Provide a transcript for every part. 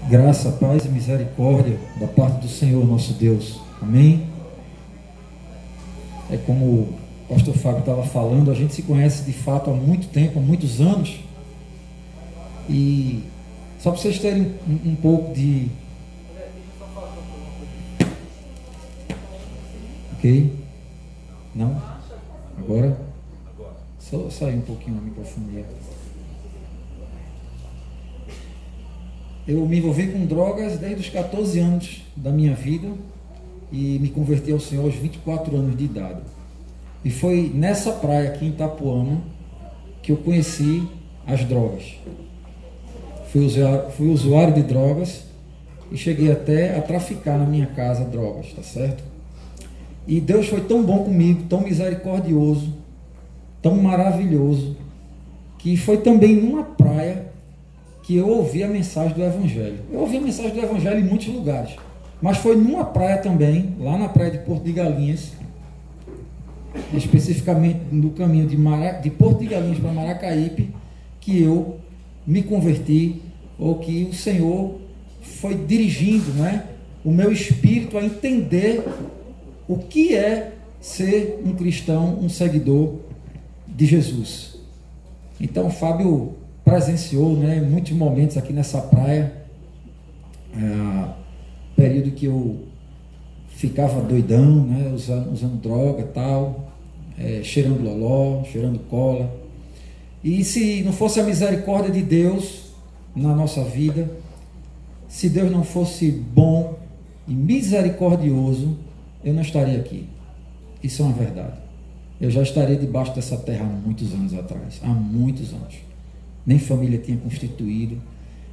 Graça, paz e misericórdia da parte do Senhor nosso Deus. Amém? É como o pastor Fábio estava falando, a gente se conhece de fato há muito tempo, há muitos anos. E só para vocês terem um pouco de... Ok? Não? Agora? Só sair um pouquinho da microfonia. Eu me envolvi com drogas desde os 14 anos da minha vida e me converti ao Senhor aos 24 anos de idade. E foi nessa praia aqui em Itapuama que eu conheci as drogas. Fui usuário de drogas e cheguei até a traficar na minha casa drogas, tá certo? E Deus foi tão bom comigo, tão misericordioso, tão maravilhoso, que foi também numa praia que eu ouvi a mensagem do Evangelho. Eu ouvi a mensagem do Evangelho em muitos lugares, mas foi numa praia também, lá na praia de Porto de Galinhas, especificamente no caminho de Porto de Galinhas para Maracaípe, que eu me converti, ou que o Senhor foi dirigindo, né, o meu espírito a entender o que é ser um cristão, um seguidor de Jesus. Então o Fábio presenciou, né, muitos momentos aqui nessa praia, período que eu ficava doidão, né, usando droga e tal, cheirando loló, cheirando cola. E se não fosse a misericórdia de Deus na nossa vida, se Deus não fosse bom e misericordioso, eu não estaria aqui. Isso é uma verdade. Eu já estaria debaixo dessa terra há muitos anos atrás, há muitos anos. Nem família tinha constituído.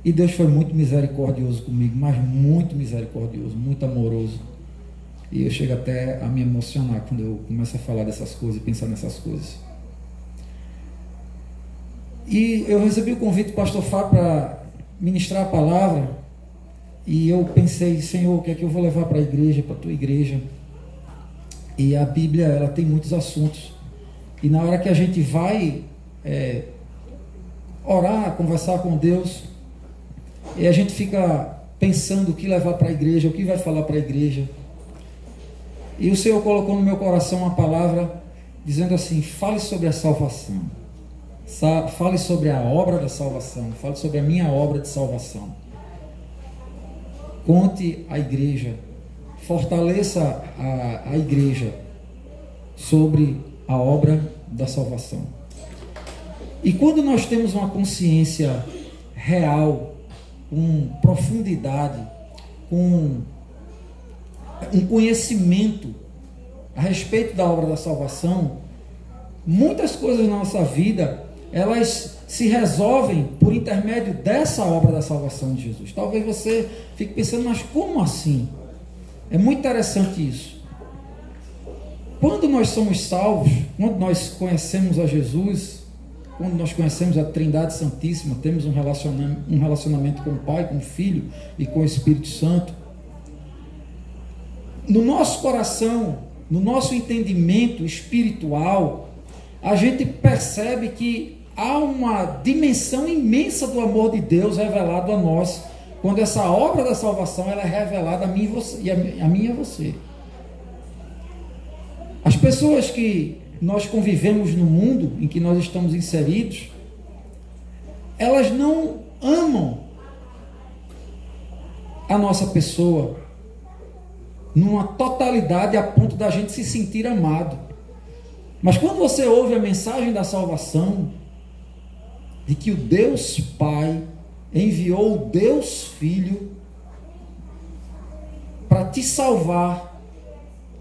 E Deus foi muito misericordioso comigo, mas muito misericordioso, muito amoroso. E eu chego até a me emocionar quando eu começo a falar dessas coisas e pensar nessas coisas. E eu recebi o convite do pastor Fábio para ministrar a palavra. E eu pensei, Senhor, o que é que eu vou levar para a igreja, para a tua igreja? E a Bíblia, ela tem muitos assuntos. E na hora que a gente vai orar, conversar com Deus, e a gente fica pensando o que levar para a igreja, o que vai falar para a igreja. E o Senhor colocou no meu coração uma palavra dizendo assim: fale sobre a salvação, fale sobre a obra da salvação, fale sobre a minha obra de salvação. Conte a igreja, fortaleça a igreja sobre a obra da salvação. E quando nós temos uma consciência real, com profundidade, com um conhecimento a respeito da obra da salvação, muitas coisas na nossa vida, elas se resolvem por intermédio dessa obra da salvação de Jesus. Talvez você fique pensando, mas como assim? É muito interessante isso. Quando nós somos salvos, quando nós conhecemos a Jesus, quando nós conhecemos a Trindade Santíssima, temos um relacionamento com o Pai, com o Filho e com o Espírito Santo, no nosso coração, no nosso entendimento espiritual, a gente percebe que há uma dimensão imensa do amor de Deus revelado a nós, quando essa obra da salvação ela é revelada a mim e a você. As pessoas que nós convivemos no mundo em que nós estamos inseridos, elas não amam a nossa pessoa numa totalidade a ponto da gente se sentir amado. Mas quando você ouve a mensagem da salvação, de que o Deus Pai enviou o Deus Filho para te salvar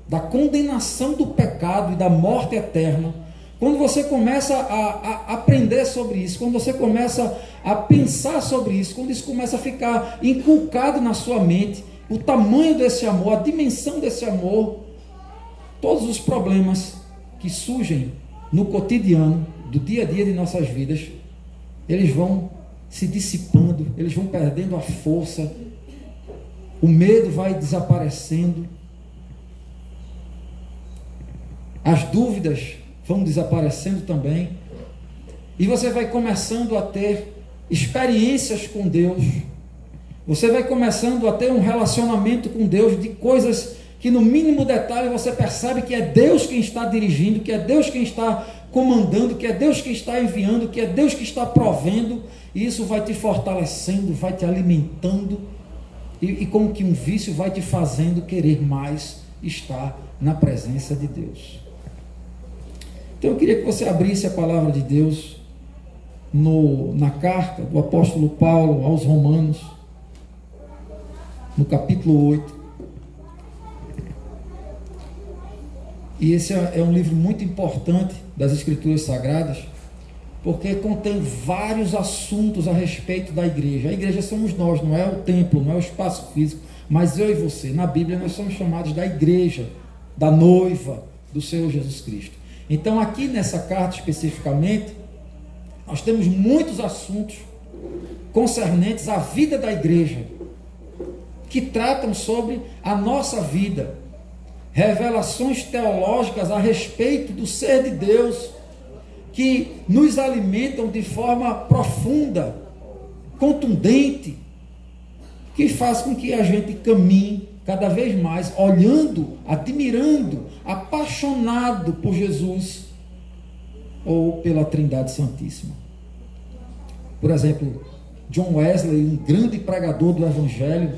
da condenação do pecado e da morte eterna, quando você começa a aprender sobre isso, quando você começa a pensar sobre isso, quando isso começa a ficar inculcado na sua mente, o tamanho desse amor, a dimensão desse amor, todos os problemas que surgem no cotidiano, do dia a dia de nossas vidas, eles vão se dissipando, eles vão perdendo a força, o medo vai desaparecendo, as dúvidas vão desaparecendo também, e você vai começando a ter experiências com Deus, Você vai começando a ter um relacionamento com Deus de coisas que no mínimo detalhe você percebe que é Deus quem está dirigindo, que é Deus quem está comandando, que é Deus quem está enviando, que é Deus que está provendo, e isso vai te fortalecendo, vai te alimentando, e como que um vício vai te fazendo querer mais estar na presença de Deus. Então eu queria que você abrisse a palavra de Deus na carta do apóstolo Paulo aos Romanos, no capítulo 8. E esse é um livro muito importante das Escrituras Sagradas, porque contém vários assuntos a respeito da igreja. A igreja somos nós, não é o templo, não é o espaço físico, mas eu e você. Na Bíblia nós somos chamados da igreja, da noiva do Senhor Jesus Cristo. Então aqui nessa carta especificamente, nós temos muitos assuntos concernentes à vida da igreja, que tratam sobre a nossa vida, revelações teológicas a respeito do ser de Deus, que nos alimentam de forma profunda, contundente, que faz com que a gente caminhe cada vez mais, olhando, admirando, apaixonado por Jesus ou pela Trindade Santíssima. Por exemplo, John Wesley, um grande pregador do Evangelho,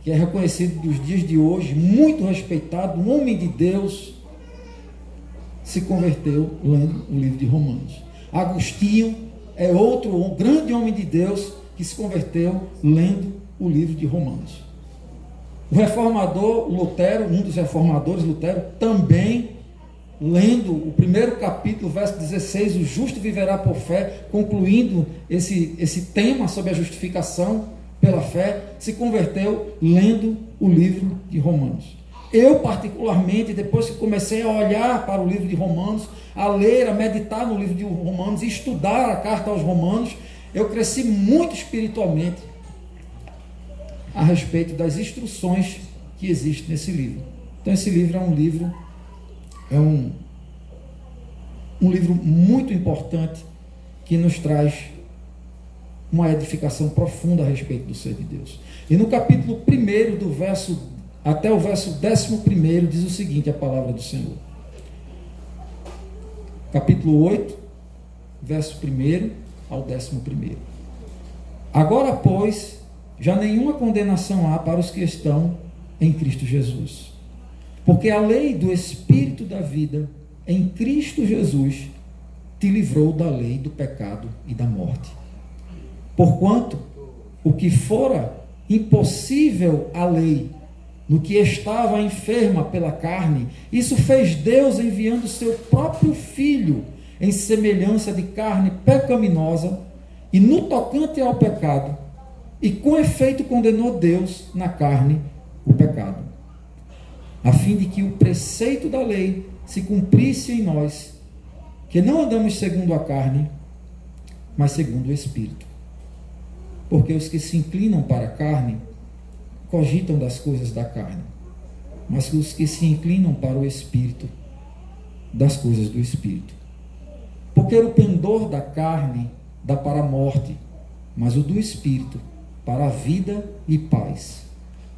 que é reconhecido dos dias de hoje, muito respeitado, um homem de Deus, se converteu lendo o livro de Romanos. Agostinho é outro grande homem de Deus que se converteu lendo o livro de Romanos. O reformador Lutero, um dos reformadores, Lutero, também lendo o primeiro capítulo, verso 16, o justo viverá por fé, concluindo esse tema sobre a justificação pela fé, se converteu lendo o livro de Romanos. Eu particularmente, depois que comecei a olhar para o livro de Romanos, a ler, a meditar no livro de Romanos e estudar a carta aos Romanos, eu cresci muito espiritualmente a respeito das instruções que existem nesse livro. Então esse livro é um livro muito importante, que nos traz uma edificação profunda a respeito do ser de Deus. E no capítulo 1, até o verso 11, diz o seguinte, a palavra do Senhor. Capítulo 8, verso 1 ao 11. Agora, pois, já nenhuma condenação há para os que estão em Cristo Jesus. Porque a lei do Espírito da vida em Cristo Jesus te livrou da lei do pecado e da morte. Porquanto o que fora impossível à lei, no que estava enferma pela carne, isso fez Deus enviando seu próprio Filho em semelhança de carne pecaminosa, e no tocante ao pecado, e com efeito condenou Deus na carne o pecado, a fim de que o preceito da lei se cumprisse em nós, que não andamos segundo a carne, mas segundo o Espírito. Porque os que se inclinam para a carne cogitam das coisas da carne, mas os que se inclinam para o Espírito, das coisas do Espírito. Porque o pendor da carne dá para a morte, mas o do Espírito para a vida e paz.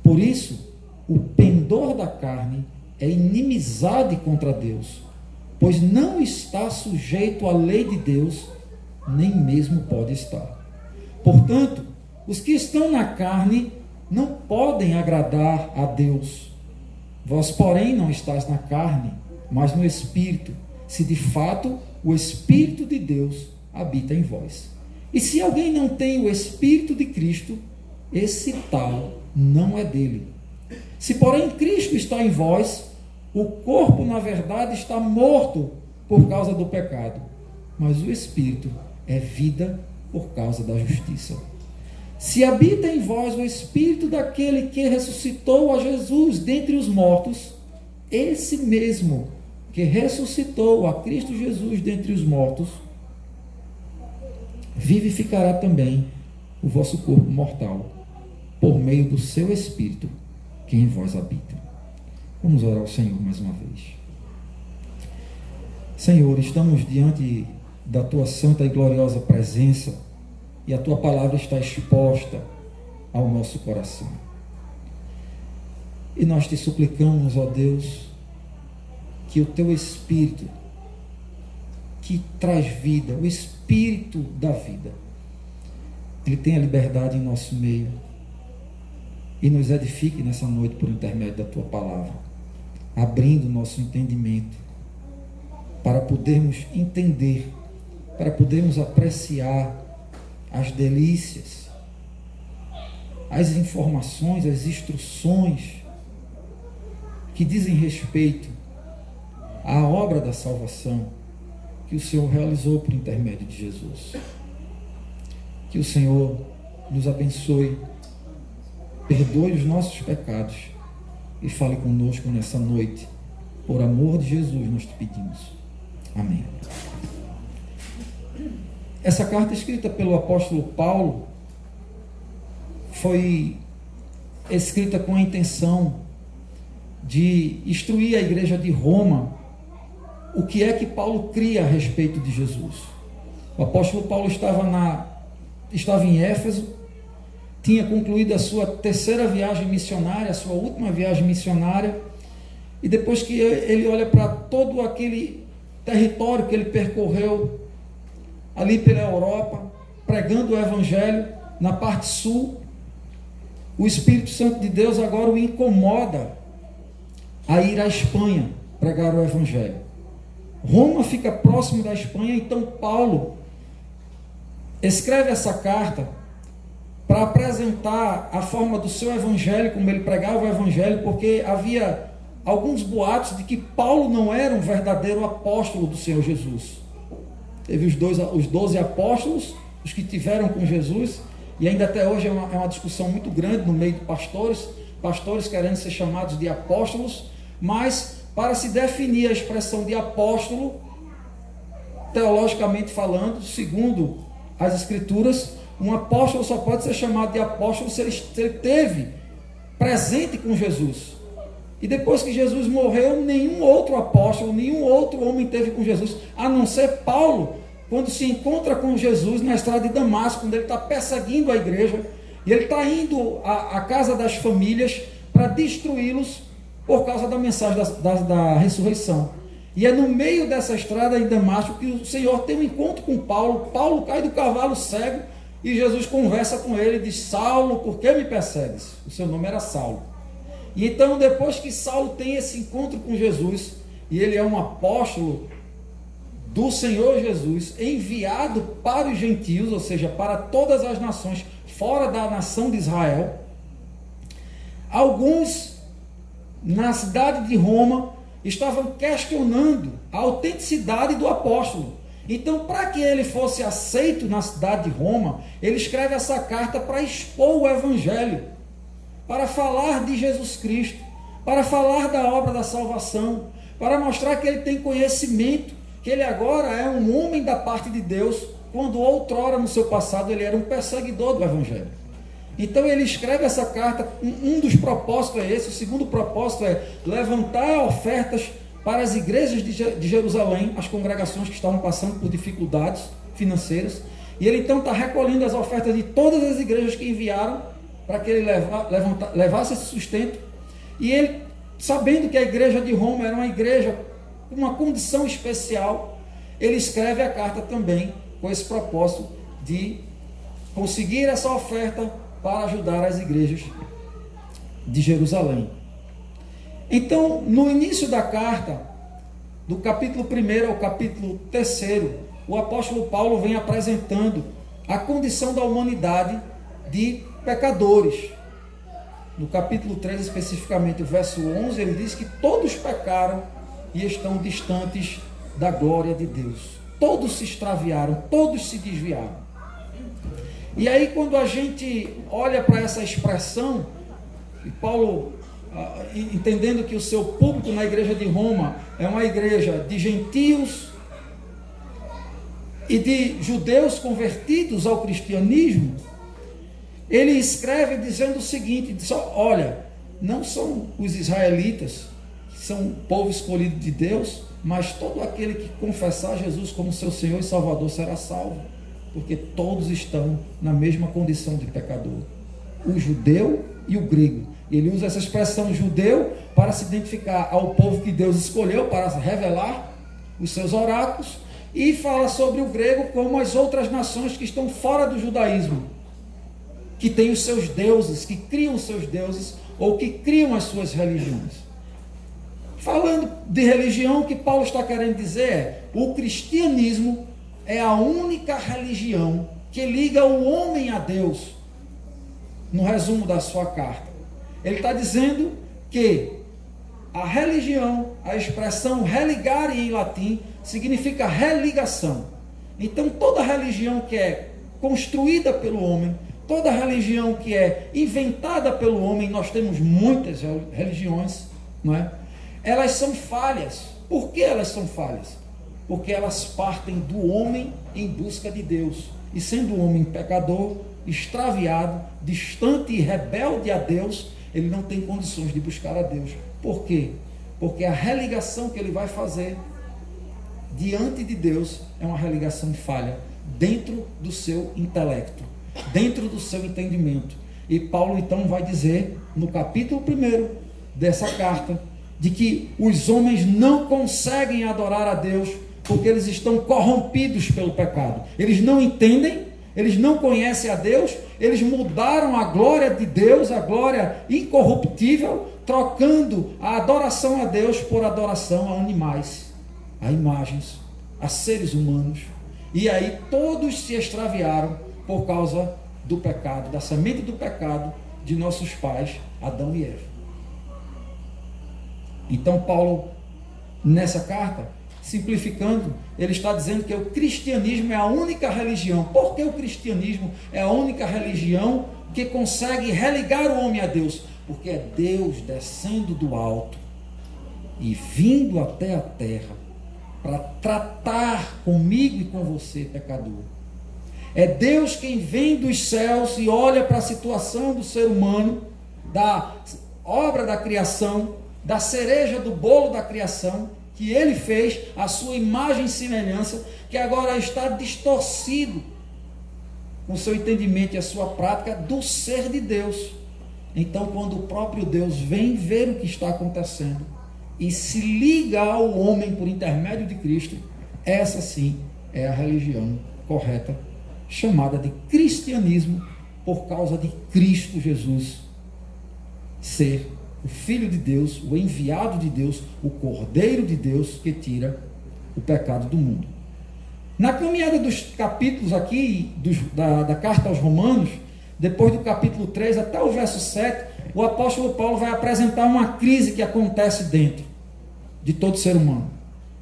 Por isso, o pendor da carne é inimizade contra Deus, pois não está sujeito à lei de Deus, nem mesmo pode estar. Portanto, os que estão na carne não podem agradar a Deus. Vós, porém, não estáis na carne, mas no Espírito, se de fato o Espírito de Deus habita em vós. E se alguém não tem o Espírito de Cristo, esse tal não é dele. Se, porém, Cristo está em vós, o corpo, na verdade, está morto por causa do pecado, mas o Espírito é vida por causa da justiça. Se habita em vós o Espírito daquele que ressuscitou a Jesus dentre os mortos, esse mesmo que ressuscitou a Cristo Jesus dentre os mortos, vivificará também o vosso corpo mortal, por meio do seu Espírito, que em vós habita. Vamos orar ao Senhor mais uma vez. Senhor, estamos diante da tua santa e gloriosa presença, e a tua palavra está exposta ao nosso coração. E nós te suplicamos, ó Deus, que o teu Espírito, que traz vida, o Espírito da vida, ele tenha liberdade em nosso meio e nos edifique nessa noite por intermédio da tua palavra, abrindo o nosso entendimento para podermos entender, para podermos apreciar as delícias, as informações, as instruções que dizem respeito à obra da salvação que o Senhor realizou por intermédio de Jesus. Que o Senhor nos abençoe, perdoe os nossos pecados e fale conosco nessa noite. Por amor de Jesus nós te pedimos. Amém. Essa carta escrita pelo apóstolo Paulo foi escrita com a intenção de instruir a igreja de Roma o que é que Paulo cria a respeito de Jesus. O apóstolo Paulo estava em Éfeso, tinha concluído a sua terceira viagem missionária, a sua última viagem missionária, e depois que ele olha para todo aquele território que ele percorreu ali pela Europa, pregando o Evangelho na parte sul, o Espírito Santo de Deus agora o incomoda a ir à Espanha pregar o Evangelho. Roma fica próximo da Espanha, então Paulo escreve essa carta para apresentar a forma do seu Evangelho, como ele pregava o Evangelho, porque havia alguns boatos de que Paulo não era um verdadeiro apóstolo do Senhor Jesus. Teve os 12 apóstolos, os que tiveram com Jesus, e ainda até hoje é uma discussão muito grande no meio de pastores querendo ser chamados de apóstolos, mas para se definir a expressão de apóstolo, teologicamente falando, segundo as Escrituras, um apóstolo só pode ser chamado de apóstolo se ele teve presente com Jesus. E depois que Jesus morreu, nenhum outro apóstolo, nenhum outro homem teve com Jesus, a não ser Paulo, quando se encontra com Jesus na estrada de Damasco, quando ele está perseguindo a igreja, e ele está indo à casa das famílias para destruí-los por causa da mensagem da ressurreição. E é no meio dessa estrada em Damasco que o Senhor tem um encontro com Paulo. Paulo cai do cavalo cego e Jesus conversa com ele e diz: Saulo, por que me persegues? O seu nome era Saulo. E então, depois que Saulo tem esse encontro com Jesus, e ele é um apóstolo do Senhor Jesus, enviado para os gentios, ou seja, para todas as nações fora da nação de Israel, alguns na cidade de Roma estavam questionando a autenticidade do apóstolo. Então, para que ele fosse aceito na cidade de Roma, ele escreve essa carta para expor o Evangelho, para falar de Jesus Cristo, para falar da obra da salvação, para mostrar que ele tem conhecimento, que ele agora é um homem da parte de Deus, quando outrora no seu passado ele era um perseguidor do Evangelho. Então ele escreve essa carta, um dos propósitos é esse, o segundo propósito é levantar ofertas para as igrejas de Jerusalém, as congregações que estavam passando por dificuldades financeiras, e ele então está recolhendo as ofertas de todas as igrejas que enviaram, para que ele levasse esse sustento, e ele, sabendo que a igreja de Roma era uma igreja com uma condição especial, ele escreve a carta também com esse propósito de conseguir essa oferta para ajudar as igrejas de Jerusalém. Então, no início da carta, do capítulo 1 ao capítulo 3, o apóstolo Paulo vem apresentando a condição da humanidade de pecadores. No capítulo 3, especificamente, o verso 11, ele diz que todos pecaram e estão distantes da glória de Deus. Todos se extraviaram, todos se desviaram. E aí, quando a gente olha para essa expressão, e Paulo, entendendo que o seu público na igreja de Roma é uma igreja de gentios e de judeus convertidos ao cristianismo, ele escreve dizendo o seguinte: olha, não são os israelitas, que são o povo escolhido de Deus, mas todo aquele que confessar Jesus como seu Senhor e Salvador será salvo, porque todos estão na mesma condição de pecador. o judeu e o grego. Ele usa essa expressão judeu para se identificar ao povo que Deus escolheu para revelar os seus oráculos, e fala sobre o grego como as outras nações que estão fora do judaísmo, que têm os seus deuses, que criam os seus deuses, ou que criam as suas religiões. Falando de religião, o que Paulo está querendo dizer é: o cristianismo é a única religião que liga o homem a Deus, no resumo da sua carta. Ele está dizendo que a religião, a expressão religare em latim, significa religação. Então, toda religião que é construída pelo homem, toda religião que é inventada pelo homem, nós temos muitas religiões, não é? Elas são falhas. Por que elas são falhas? Porque elas partem do homem em busca de Deus. E sendo o homem pecador, extraviado, distante e rebelde a Deus, ele não tem condições de buscar a Deus. Por quê? Porque a religação que ele vai fazer diante de Deus é uma religação falha, dentro do seu intelecto, dentro do seu entendimento. E Paulo então vai dizer, no capítulo 1 dessa carta, de que os homens não conseguem adorar a Deus porque eles estão corrompidos pelo pecado. Eles não entendem, eles não conhecem a Deus, eles mudaram a glória de Deus, a glória incorruptível, trocando a adoração a Deus por adoração a animais, a imagens, a seres humanos. E aí todos se extraviaram por causa do pecado, da semente do pecado de nossos pais, Adão e Eva. Então Paulo, nessa carta, simplificando, ele está dizendo que o cristianismo é a única religião. Por que o cristianismo é a única religião que consegue religar o homem a Deus? Porque é Deus descendo do alto e vindo até a terra para tratar comigo e com você, pecador. É Deus quem vem dos céus e olha para a situação do ser humano, da obra da criação, da cereja do bolo da criação, que ele fez, a sua imagem e semelhança, que agora está distorcido com o seu entendimento e a sua prática do ser de Deus. Então, quando o próprio Deus vem ver o que está acontecendo e se liga ao homem por intermédio de Cristo, essa sim é a religião correta, chamada de cristianismo, por causa de Cristo Jesus ser o Filho de Deus, o enviado de Deus, o Cordeiro de Deus que tira o pecado do mundo. Na caminhada dos capítulos aqui, da carta aos Romanos, depois do capítulo 3 até o verso 7, o apóstolo Paulo vai apresentar uma crise que acontece dentro de todo ser humano.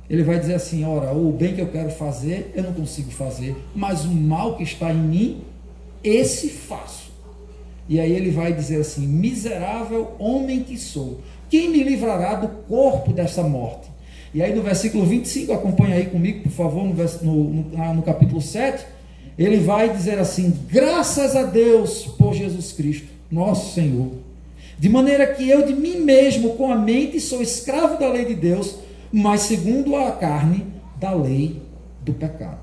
Ele vai dizer assim: ora, o bem que eu quero fazer, eu não consigo fazer, mas o mal que está em mim, esse faço. E aí ele vai dizer assim: miserável homem que sou, quem me livrará do corpo dessa morte? E aí no versículo 25, acompanha aí comigo, por favor, no capítulo 7, ele vai dizer assim: graças a Deus por Jesus Cristo, nosso Senhor, de maneira que eu de mim mesmo com a mente sou escravo da lei de Deus, mas segundo a carne, da lei do pecado.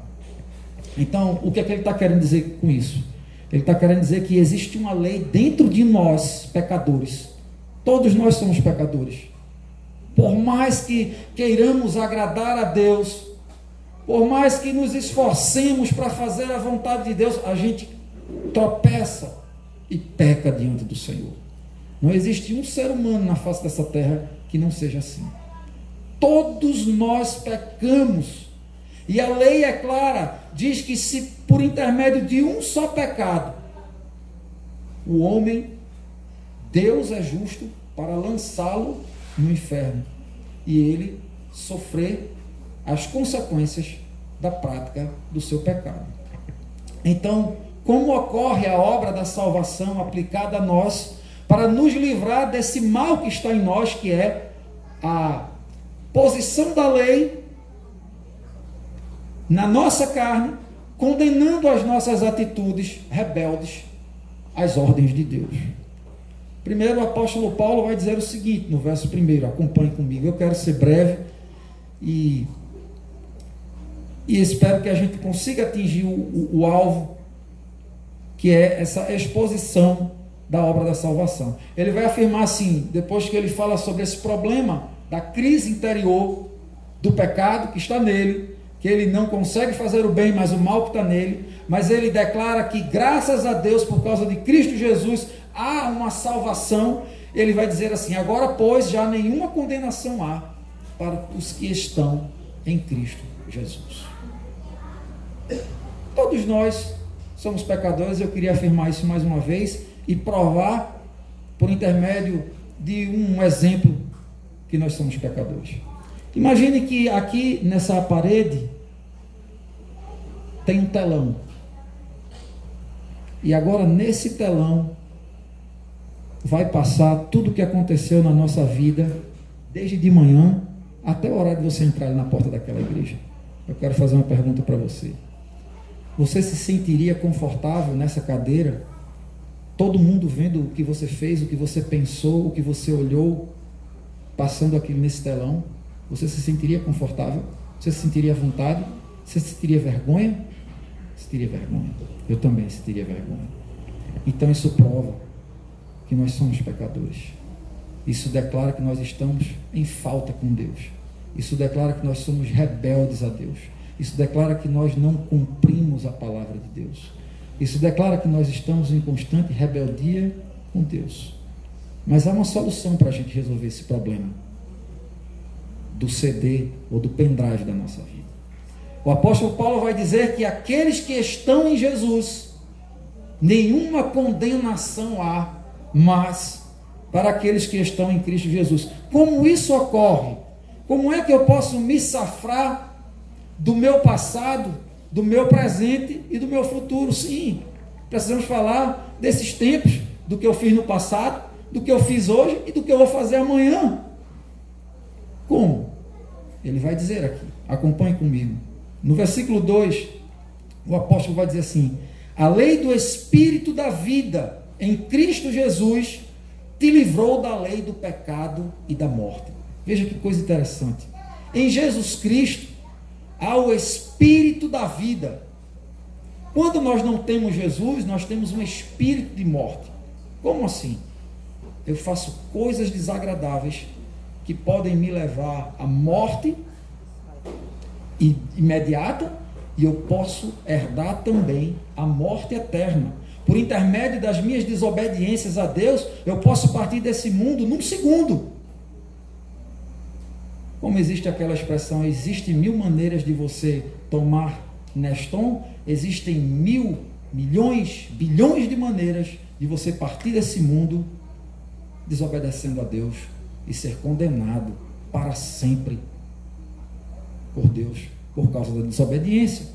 Então, o que é que ele está querendo dizer com isso? Ele está querendo dizer que existe uma lei dentro de nós, pecadores. Todos nós somos pecadores. Por mais que queiramos agradar a Deus, por mais que nos esforcemos para fazer a vontade de Deus, a gente tropeça e peca diante do Senhor. Não existe um ser humano na face dessa terra que não seja assim. Todos nós pecamos. E a lei é clara, diz que se por intermédio de um só pecado, o homem, Deus é justo para lançá-lo no inferno e ele sofrer as consequências da prática do seu pecado. Então, como ocorre a obra da salvação aplicada a nós para nos livrar desse mal que está em nós, que é a posição da lei na nossa carne, condenando as nossas atitudes rebeldes às ordens de Deus. Primeiro, o apóstolo Paulo vai dizer o seguinte, no verso 1, acompanhe comigo, eu quero ser breve e espero que a gente consiga atingir o alvo, que é essa exposição da obra da salvação. Ele vai afirmar assim, depois que ele fala sobre esse problema da crise interior do pecado que está nele, que ele não consegue fazer o bem, mas o mal que está nele, mas ele declara que graças a Deus, por causa de Cristo Jesus, há uma salvação. Ele vai dizer assim: agora, pois, já nenhuma condenação há para os que estão em Cristo Jesus. Todos nós somos pecadores. Eu queria afirmar isso mais uma vez e provar por intermédio de um exemplo que nós somos pecadores. Imagine que aqui nessa parede tem um telão. E agora nesse telão vai passar tudo o que aconteceu na nossa vida, desde de manhã até o horário de você entrar na porta daquela igreja. Eu quero fazer uma pergunta para você. Você se sentiria confortável nessa cadeira? Todo mundo vendo o que você fez, o que você pensou, o que você olhou, passando aquilo nesse telão? Você se sentiria confortável? Você se sentiria à vontade? Você sentiria vergonha? Sentiria vergonha. Eu também sentiria vergonha. Então isso prova que nós somos pecadores. Isso declara que nós estamos em falta com Deus. Isso declara que nós somos rebeldes a Deus. Isso declara que nós não cumprimos a palavra de Deus. Isso declara que nós estamos em constante rebeldia com Deus. Mas há uma solução para a gente resolver esse problema do CD ou do pendrive da nossa vida. O apóstolo Paulo vai dizer que aqueles que estão em Jesus, nenhuma condenação há, mas para aqueles que estão em Cristo Jesus. Como isso ocorre? Como é que eu posso me safrar do meu passado, do meu presente e do meu futuro? Sim, precisamos falar desses tempos, do que eu fiz no passado, do que eu fiz hoje e do que eu vou fazer amanhã. Como? Ele vai dizer aqui, acompanhe comigo. No versículo 2, o apóstolo vai dizer assim: a lei do Espírito da vida em Cristo Jesus te livrou da lei do pecado e da morte. Veja que coisa interessante. Em Jesus Cristo há o Espírito da vida. Quando nós não temos Jesus, nós temos um espírito de morte. Como assim? Eu faço coisas desagradáveis que podem me levar à morte imediata, e eu posso herdar também a morte eterna. Por intermédio das minhas desobediências a Deus, eu posso partir desse mundo num segundo. Como existe aquela expressão, existem 1000 maneiras de você tomar Neston, existem 1000, milhões, bilhões de maneiras de você partir desse mundo desobedecendo a Deus e ser condenado para sempre por Deus, por causa da desobediência.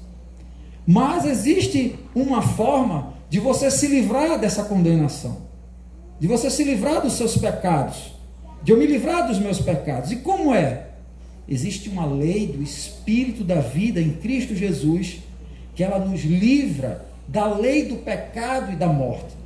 Mas existe uma forma de você se livrar dessa condenação, de você se livrar dos seus pecados, de eu me livrar dos meus pecados. E como é? Existe uma lei do Espírito da vida em Cristo Jesus, que ela nos livra da lei do pecado e da morte.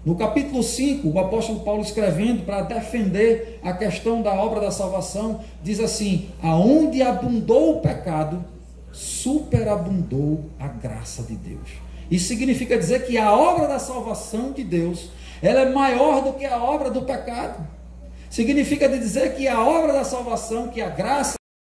No capítulo 5, o apóstolo Paulo, escrevendo para defender a questão da obra da salvação, diz assim: aonde abundou o pecado, superabundou a graça de Deus. Isso significa dizer que a obra da salvação de Deus, ela é maior do que a obra do pecado. Significa dizer que a obra da salvação, que a graça